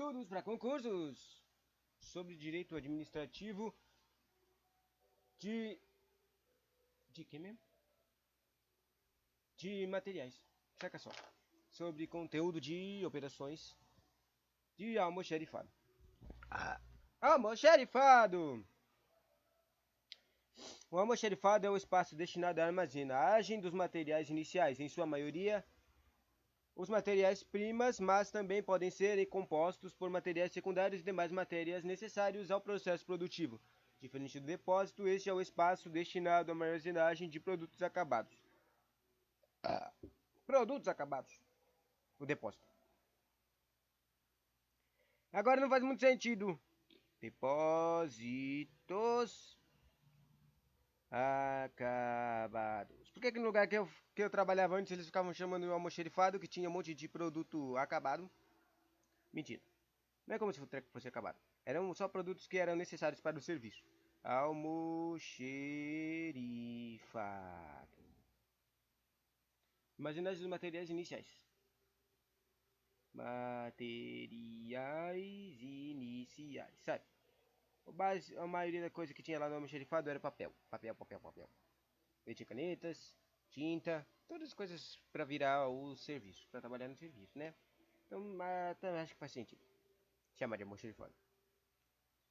Estudos para concursos sobre direito administrativo de que mesmo? De materiais. Saca só. Sobre conteúdo de operações de almoxerifado. Almoxerifado! O almoxerifado é o espaço destinado à armazenagem dos materiais iniciais, em sua maioria os materiais primas, mas também podem ser compostos por materiais secundários e demais matérias necessários ao processo produtivo. Diferente do depósito, este é o espaço destinado à armazenagem de produtos acabados. Produtos acabados. O depósito. Agora não faz muito sentido. Depósitos acabados. Por que no lugar que eu trabalhava antes eles ficavam chamando o almoxerifado, que tinha um monte de produto acabado? Mentira. Não é como se o treco fosse acabado. Eram só produtos que eram necessários para o serviço. Almoxerifado. Imaginais os materiais iniciais. Materiais iniciais. Sabe? A maioria da coisa que tinha lá no almoxerifado era papel. Papel. Eu tinha canetas, tinta, todas as coisas para virar o serviço, para trabalhar no serviço, né? Então, também acho que faz sentido chamar de almoxerifado.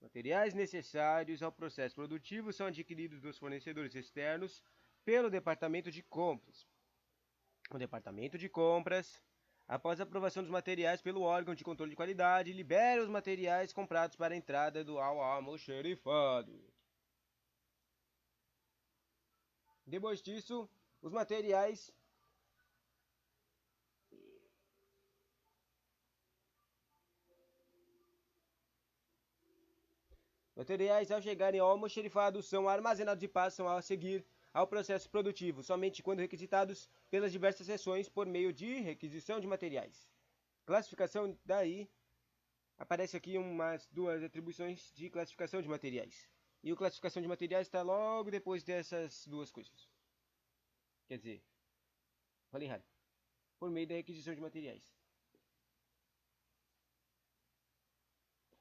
Materiais necessários ao processo produtivo são adquiridos dos fornecedores externos pelo Departamento de Compras. O Departamento de Compras, após a aprovação dos materiais pelo órgão de controle de qualidade, libera os materiais comprados para a entrada do almoxerifado. Depois disso, os materiais ao chegarem ao almoxerifado são armazenados e passam a seguir ao processo produtivo, somente quando requisitados pelas diversas seções por meio de requisição de materiais. Classificação, daí aparece aqui umas duas atribuições de classificação de materiais. E o classificação de materiais está logo depois dessas duas coisas. Quer dizer, falei errado. Por meio da requisição de materiais.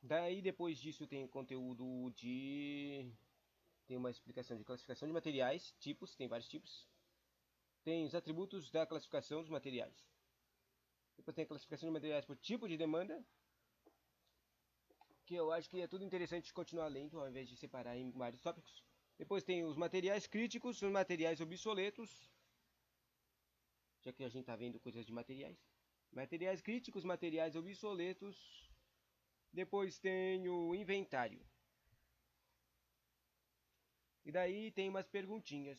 Daí depois disso tem conteúdo de... Tem uma explicação de classificação de materiais, tipos, tem vários tipos. Tem os atributos da classificação dos materiais. Depois tem a classificação de materiais por tipo de demanda, que eu acho que é tudo interessante continuar lendo ao invés de separar em vários tópicos. Depois tem os materiais críticos, os materiais obsoletos, já que a gente está vendo coisas de materiais. Materiais críticos, materiais obsoletos. Depois tem o inventário. E daí tem umas perguntinhas.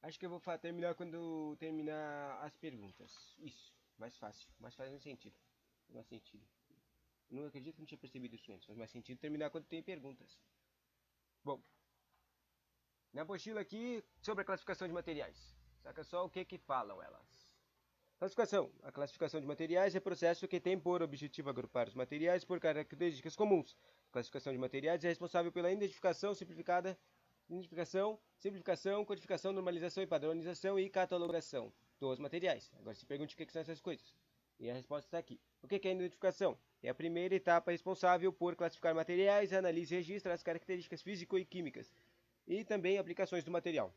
Acho que eu vou terminar quando terminar as perguntas. Isso, mais fácil. Mais faz sentido. Mais sentido. Não acredito que não tinha percebido isso antes, mas mais sentido terminar quando tem perguntas. Bom, na apostila aqui sobre a classificação de materiais. Saca só o que falam elas. Classificação. A classificação de materiais é processo que tem por objetivo agrupar os materiais por características comuns. A classificação de materiais é responsável pela identificação, codificação, normalização e padronização e catalogação dos materiais. Agora se pergunte o que são essas coisas. E a resposta está aqui. O que é a identificação? É a primeira etapa responsável por classificar materiais, analisa e registra as características físico e químicas e também aplicações do material.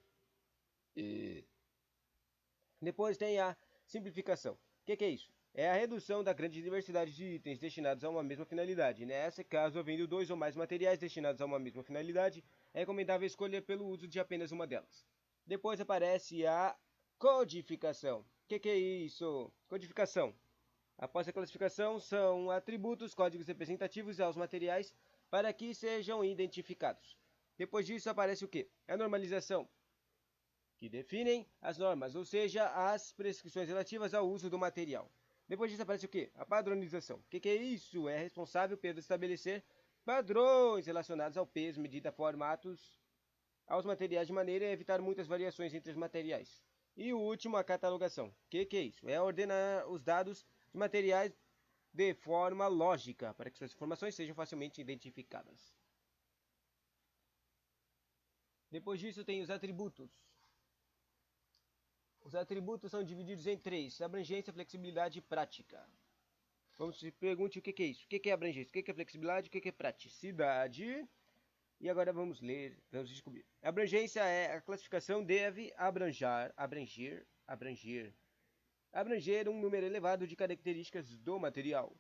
Depois tem a simplificação. O que é isso? É a redução da grande diversidade de itens destinados a uma mesma finalidade. Nesse caso, havendo dois ou mais materiais destinados a uma mesma finalidade, é recomendável escolher pelo uso de apenas uma delas. Depois aparece a codificação. O que é isso? Codificação. Após a classificação, são atributos, códigos representativos aos materiais para que sejam identificados. Depois disso aparece o que? A normalização, que definem as normas, ou seja, as prescrições relativas ao uso do material. Depois disso aparece o que? A padronização. O que é isso? É responsável por estabelecer padrões relacionados ao peso, medida, formatos aos materiais de maneira a evitar muitas variações entre os materiais. E o último, a catalogação. O que é isso? É ordenar os dados de materiais de forma lógica, para que suas informações sejam facilmente identificadas. Depois disso tem os atributos. Os atributos são divididos em três: abrangência, flexibilidade e prática. Vamos se pergunte o que é isso. O que é abrangência? O que é flexibilidade? O que é praticidade? E agora vamos ler, vamos descobrir. A abrangência é a classificação deve abranger um número elevado de características do material.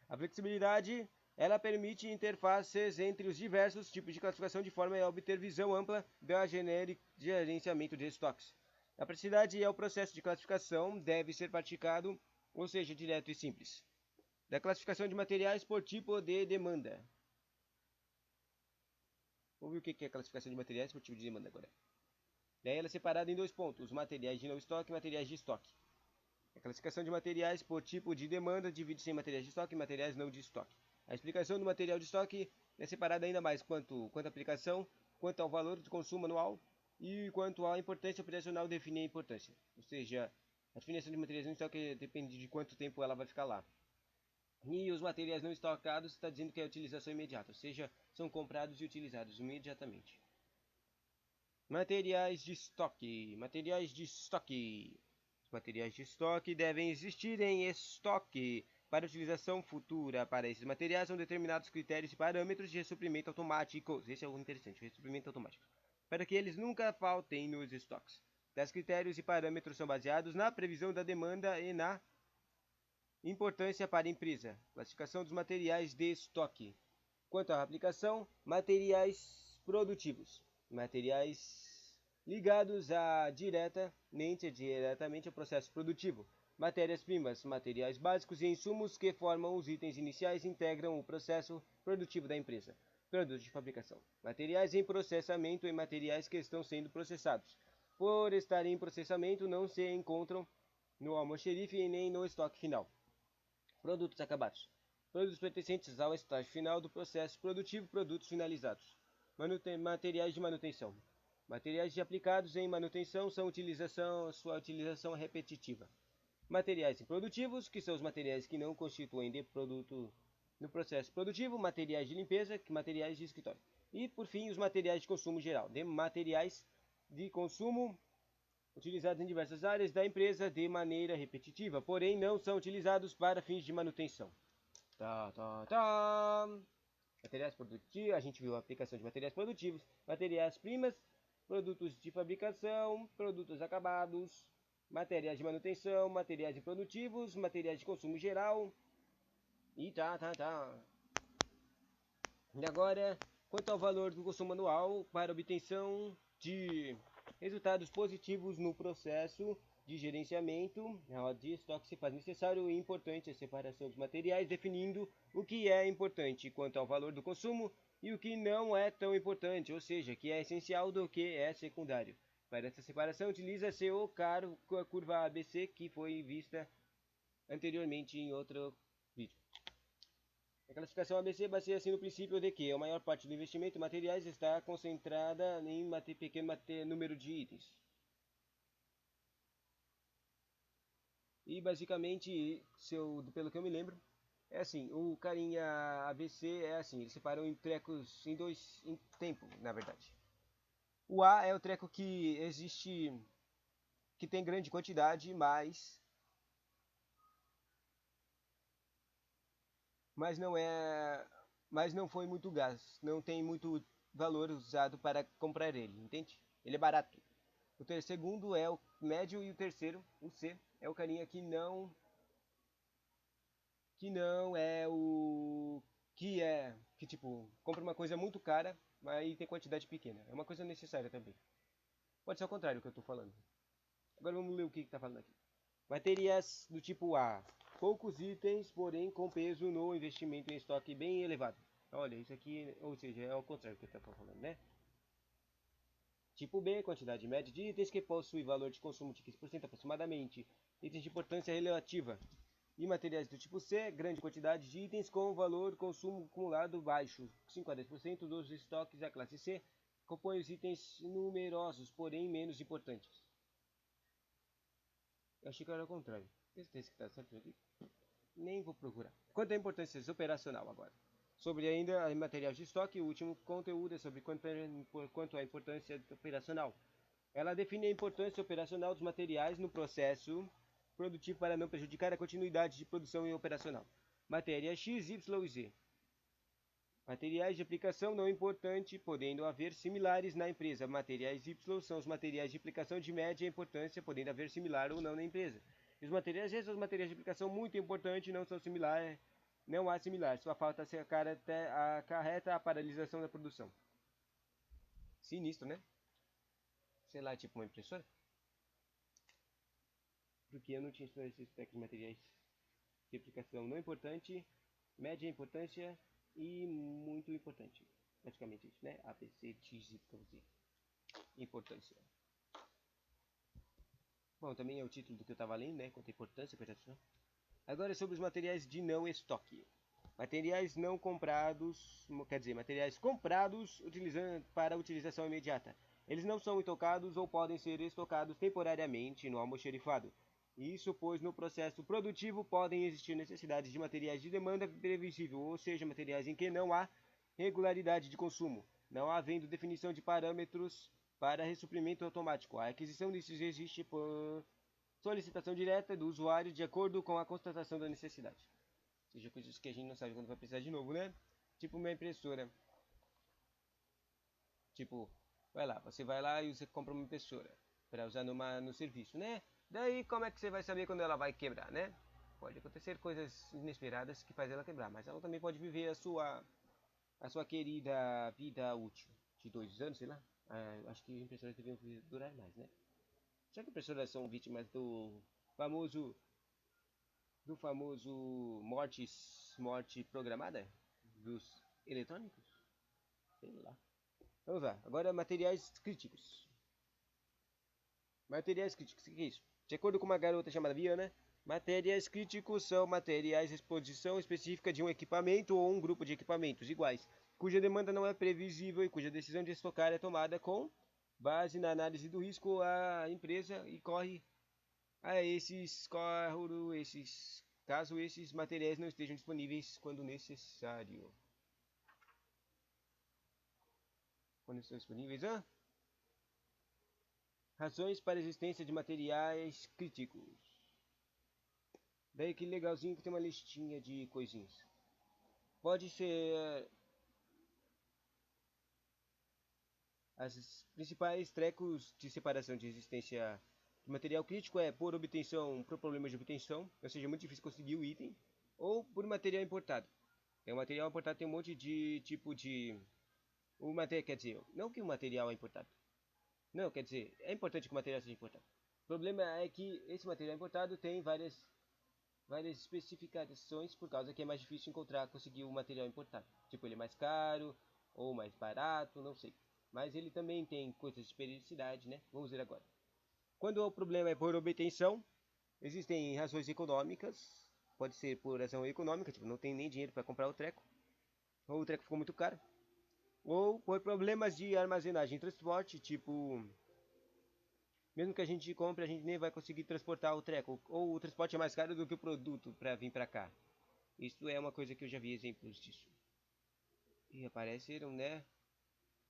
A flexibilidade, ela permite interfaces entre os diversos tipos de classificação de forma a obter visão ampla do gerenciamento de estoques. A praticidade é o processo de classificação, deve ser praticado, ou seja, direto e simples. Da classificação de materiais por tipo de demanda. Vamos ver o que é a classificação de materiais por tipo de demanda agora. Daí ela é separada em dois pontos: materiais de não estoque e materiais de estoque. A classificação de materiais por tipo de demanda divide-se em materiais de estoque e materiais não de estoque. A explicação do material de estoque é separada ainda mais quanto à aplicação, quanto ao valor de consumo anual e quanto à importância operacional definir a importância. Ou seja, a definição de materiais não estoque depende de quanto tempo ela vai ficar lá. E os materiais não estocados está dizendo que é utilização imediata, ou seja, são comprados e utilizados imediatamente. Materiais de estoque. Materiais de estoque. Os materiais de estoque devem existir em estoque. Para utilização futura para esses materiais são determinados critérios e parâmetros de ressuprimento automáticos. Esse é o interessante, ressuprimento automático. Para que eles nunca faltem nos estoques. Tais critérios e parâmetros são baseados na previsão da demanda e na importância para a empresa. Classificação dos materiais de estoque. Quanto à aplicação, materiais produtivos. Materiais ligados diretamente ao processo produtivo. Matérias-primas, materiais básicos e insumos que formam os itens iniciais e integram o processo produtivo da empresa. Produtos de fabricação. Materiais em processamento e materiais que estão sendo processados. Por estarem em processamento, não se encontram no almoxerife e nem no estoque final. Produtos acabados. Produtos pertencentes ao estágio final do processo produtivo, produtos finalizados. Materiais de manutenção. Materiais aplicados em manutenção sua utilização é repetitiva. Materiais improdutivos, que são os materiais que não constituem de produto no processo produtivo. Materiais de limpeza, materiais de escritório. E, por fim, os materiais de consumo geral. De materiais de consumo utilizados em diversas áreas da empresa de maneira repetitiva, porém não são utilizados para fins de manutenção. Materiais produtivos, a gente viu a aplicação de materiais produtivos, matérias-primas, produtos de fabricação, produtos acabados, materiais de manutenção, materiais improdutivos, materiais de consumo geral. E E agora, quanto ao valor do consumo anual para obtenção de resultados positivos no processo de gerenciamento de estoque, se faz necessário e importante a separação dos materiais, definindo o que é importante quanto ao valor do consumo e o que não é tão importante, ou seja, que é essencial do que é secundário. Para essa separação, utiliza-se a curva ABC que foi vista anteriormente em outro vídeo. A classificação ABC baseia-se no princípio de que a maior parte do investimento em materiais está concentrada em pequeno número de itens. E basicamente, pelo que eu me lembro, é assim, o carinha ABC é assim, eles separam em trecos em tempo, na verdade. O A é o treco que existe, que tem grande quantidade, mas não é, mas não foi muito gás, não tem muito valor usado para comprar ele, entende? Ele é barato. O segundo é o médio e o terceiro, o C, é o carinha que não é o que tipo compra uma coisa muito cara, mas tem quantidade pequena. É uma coisa necessária também. Pode ser ao contrário do que eu estou falando. Agora vamos ler o que está falando aqui. Materiais do tipo A. Poucos itens, porém com peso no investimento em estoque bem elevado. Olha, isso aqui, ou seja, é ao contrário do que eu estava falando, né? Tipo B, quantidade média de itens que possui valor de consumo de 15% aproximadamente. Itens de importância relativa. E materiais do tipo C, grande quantidade de itens com valor de consumo acumulado baixo. 5 a 10% dos estoques da classe C compõem os itens numerosos, porém menos importantes. Eu achei que era o contrário. Esse texto que está certo aqui? Nem vou procurar. Quanto à importância operacional agora. Sobre ainda material de estoque, o último conteúdo é sobre quanto à importância operacional. Ela define a importância operacional dos materiais no processo produtivo para não prejudicar a continuidade de produção e operacional. Matéria X, Y e Z. Materiais de aplicação não importante, podendo haver similares na empresa. Materiais Y são os materiais de aplicação de média importância, podendo haver similar ou não na empresa. E os materiais Z são os materiais de aplicação muito importante, não são similares, não há similar. Sua falta acarreta a paralisação da produção. Sinistro, né? Sei lá, tipo uma impressora. Porque eu não tinha estudado esses aspectos de materiais de aplicação não importante, média importância e muito importante. Praticamente isso, né? A, B, C, X, Y, Z. Importância. Bom, também é o título do que eu estava lendo, né? Quanto a importância operacional. Agora é sobre os materiais de não estoque. Materiais não comprados, quer dizer, materiais comprados para utilização imediata. Eles não são estocados ou podem ser estocados temporariamente no almoxerifado. Isso pois no processo produtivo podem existir necessidades de materiais de demanda previsível, ou seja, materiais em que não há regularidade de consumo, não havendo definição de parâmetros para ressuprimento automático. A aquisição desses existe por solicitação direta do usuário de acordo com a constatação da necessidade. Ou seja, coisas que a gente não sabe quando vai precisar de novo, né? Tipo uma impressora. Tipo, você vai lá e você compra uma impressora para usar no serviço, né? Daí como é que você vai saber quando ela vai quebrar, né? Pode acontecer coisas inesperadas que faz ela quebrar, mas ela também pode viver a sua querida vida útil de 2 anos, sei lá. Acho que impressoras deveriam durar mais, né? Será que impressoras são vítimas famoso do famoso morte programada dos eletrônicos? Sei lá. Vamos lá. Agora materiais críticos. Materiais críticos, o que é isso? De acordo com uma garota chamada Viana, materiais críticos são materiais de exposição específica de um equipamento ou um grupo de equipamentos iguais, cuja demanda não é previsível e cuja decisão de estocar é tomada com base na análise do risco à empresa e corre a caso esses materiais não estejam disponíveis quando necessário. Quando estão disponíveis, razões para a existência de materiais críticos. Daí que legalzinho que tem uma listinha de coisinhas. Pode ser as principais trecos de separação de existência de material crítico é por problemas de obtenção, ou seja, é muito difícil conseguir o item, ou por material importado. O material importado tem um monte de tipo de o material, quer dizer, não que o material é importado. Não, quer dizer, é importante que o material seja importado. O problema é que esse material importado tem várias especificações por causa que é mais difícil conseguir o material importado. Tipo, ele é mais caro ou mais barato, não sei. Mas ele também tem coisas de periodicidade, né? Vamos ver agora. Quando o problema é por obtenção, existem razões econômicas. Pode ser por razão econômica, tipo, não tem nem dinheiro para comprar o treco. Ou o treco ficou muito caro. Ou por problemas de armazenagem e transporte, tipo, mesmo que a gente compre, a gente nem vai conseguir transportar o treco. Ou o transporte é mais caro do que o produto para vir para cá. Isso é uma coisa que eu já vi exemplos disso. E apareceram, né?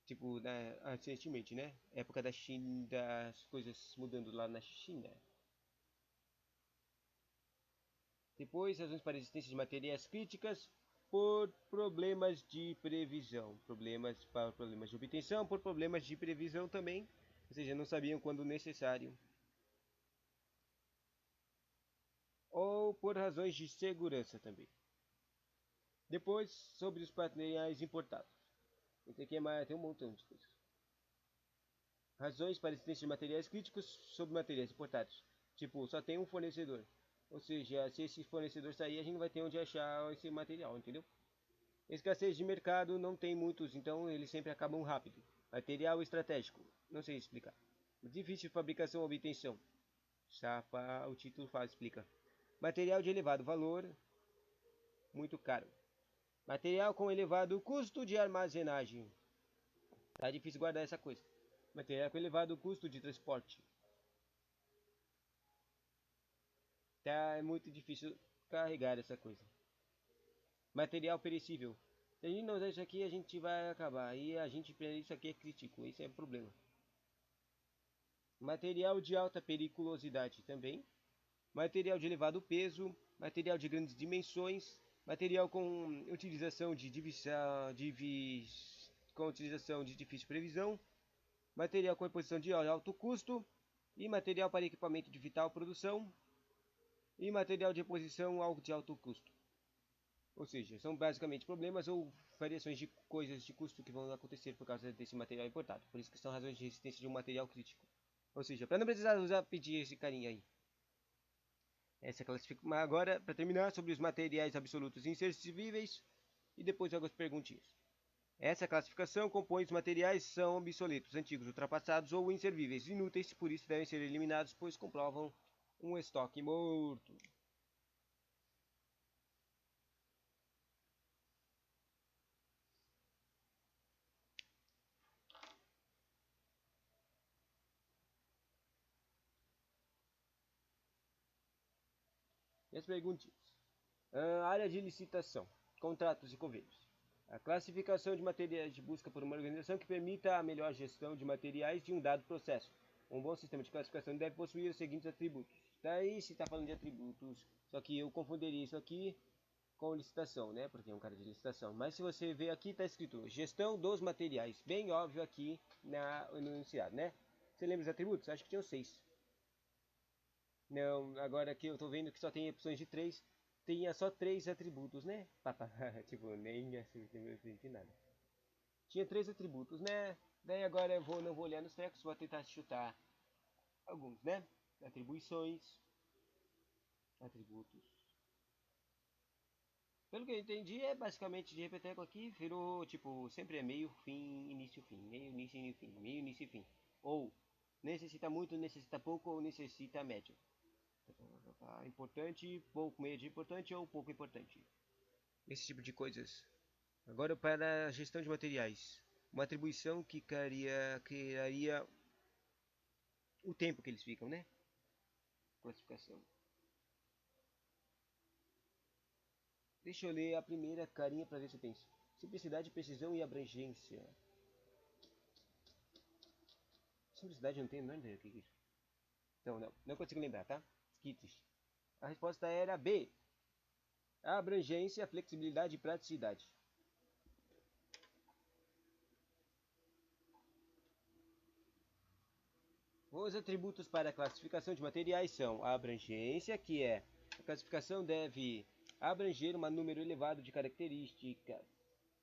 Tipo, recentemente, né? Época da China, das coisas mudando lá na China. Depois, razões para a existência de materiais críticas por problemas de previsão. Problemas de obtenção, por problemas de previsão também. Ou seja, não sabiam quando necessário. Ou por razões de segurança também. Depois, sobre os materiais importados. Esse aqui tem um montão de coisas. Razões para a existência de materiais críticos sobre materiais importados. Tipo, só tem um fornecedor. Ou seja, se esse fornecedor sair, a gente não vai ter onde achar esse material, entendeu? Escassez de mercado, não tem muitos, então eles sempre acabam rápido. Material estratégico, não sei explicar. Difícil de fabricação ou obtenção. O título explica. Material de elevado valor, muito caro. Material com elevado custo de armazenagem. Tá difícil guardar essa coisa. Material com elevado custo de transporte. Tá muito difícil carregar essa coisa. Material perecível. Se a gente não usar isso aqui, a gente vai acabar. E a gente, isso aqui é crítico, esse é o problema. Material de alta periculosidade também. Material de elevado peso. Material de grandes dimensões. Material com utilização de com utilização de difícil previsão. Material com reposição de alto custo. E material para equipamento de vital produção. E material de reposição de alto custo. Ou seja, são basicamente problemas ou variações de coisas de custo que vão acontecer por causa desse material importado. Por isso que são razões de resistência de um material crítico. Ou seja, para não precisar pedir esse carinha aí. Essa classificação. Agora, para terminar, sobre os materiais absolutos inservíveis e depois algumas perguntinhas. Essa classificação compõe os materiais que são obsoletos, antigos, ultrapassados ou inservíveis, inúteis, por isso devem ser eliminados, pois comprovam um estoque morto. E as perguntinhas. Área de licitação, contratos e convênios. A classificação de materiais de busca por uma organização que permita a melhor gestão de materiais de um dado processo. Um bom sistema de classificação deve possuir os seguintes atributos. Daí se está falando de atributos, só que eu confundiria isso aqui com licitação, né? Porque é um cara de licitação. Mas se você ver aqui, está escrito gestão dos materiais. Bem óbvio aqui no enunciado, né? Você lembra os atributos? Acho que tinham 6. Não, agora aqui eu estou vendo que só tem opções de 3. Tinha só 3 atributos, né? Tipo, nem assim, não senti nada. Tinha 3 atributos, né? Daí agora não vou olhar nos trecos, vou tentar chutar alguns, né? Atribuições, atributos. Pelo que eu entendi, é basicamente de repeteco aqui, virou tipo, sempre é meio, fim, início, fim, meio, início, fim, meio, início e fim. Ou necessita muito, necessita pouco, ou necessita médio. Importante, pouco, médio importante ou pouco importante. Esse tipo de coisas. Agora para a gestão de materiais. Uma atribuição que criaria o tempo que eles ficam, né? Classificação. Deixa eu ler a primeira carinha para ver se eu penso. Simplicidade, precisão e abrangência. Simplicidade eu não tenho nada a ver o que é isso. Então, não consigo lembrar, tá? Que triste. A resposta era B. Abrangência, flexibilidade e praticidade. Os atributos para a classificação de materiais são a abrangência, que é a classificação deve abranger um número elevado de características,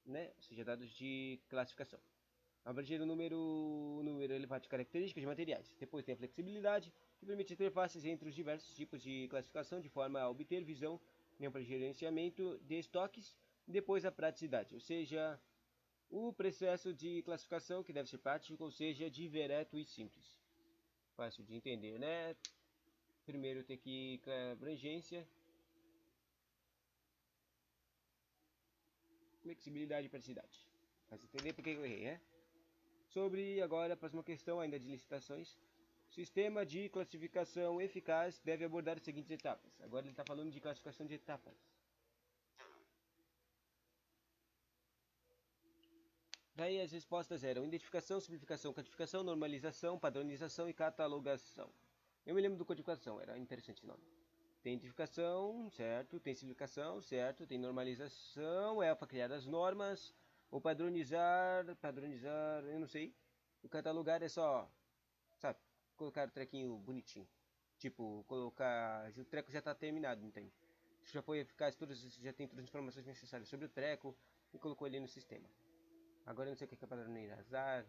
né? Ou seja, dados de classificação. Abranger um número elevado de características de materiais. Depois tem a flexibilidade, que permite interfaces entre os diversos tipos de classificação de forma a obter visão para gerenciamento de estoques. Depois a praticidade, ou seja, o processo de classificação que deve ser prático, ou seja, direto e simples. Fácil de entender, né? Primeiro tem que abrangência, flexibilidade e praticidade. Fácil entender porque eu errei, né? Sobre agora a próxima questão, ainda de licitações. Sistema de classificação eficaz deve abordar as seguintes etapas. Agora ele está falando de classificação de etapas. Daí as respostas eram identificação, simplificação, codificação, normalização, padronização e catalogação. Eu me lembro do codificação, era interessante esse nome. Tem identificação, certo? Tem simplificação, certo? Tem normalização, é para criar as normas. Ou padronizar, eu não sei. O catalogar é só, sabe, colocar o trequinho bonitinho. Tipo, colocar, o treco já está terminado, entende? Já foi eficaz, já tem todas as informações necessárias sobre o treco e colocou ele no sistema. Agora eu não sei o que é padronizar.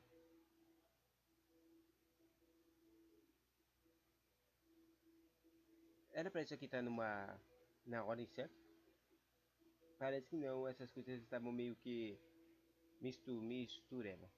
Era para isso aqui estar na ordem certa? Parece que não, essas coisas estavam meio que mistureba.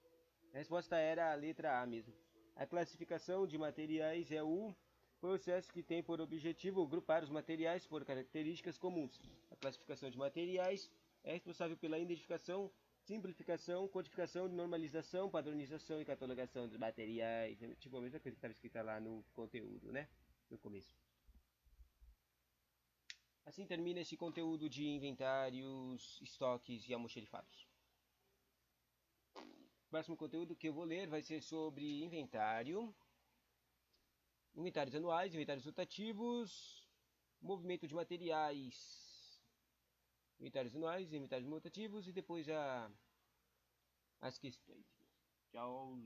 A resposta era a letra A mesmo. A classificação de materiais é o processo que tem por objetivo agrupar os materiais por características comuns. A classificação de materiais é responsável pela identificação, simplificação, codificação, normalização, padronização e catalogação dos materiais. Tipo a mesma coisa que estava escrita lá no conteúdo, né? No começo. Assim termina esse conteúdo de inventários, estoques e almoxerifados. O próximo conteúdo que eu vou ler vai ser sobre inventários anuais, inventários rotativos, movimento de materiais, inventários anuais, inventários rotativos e depois as questões. Tchau.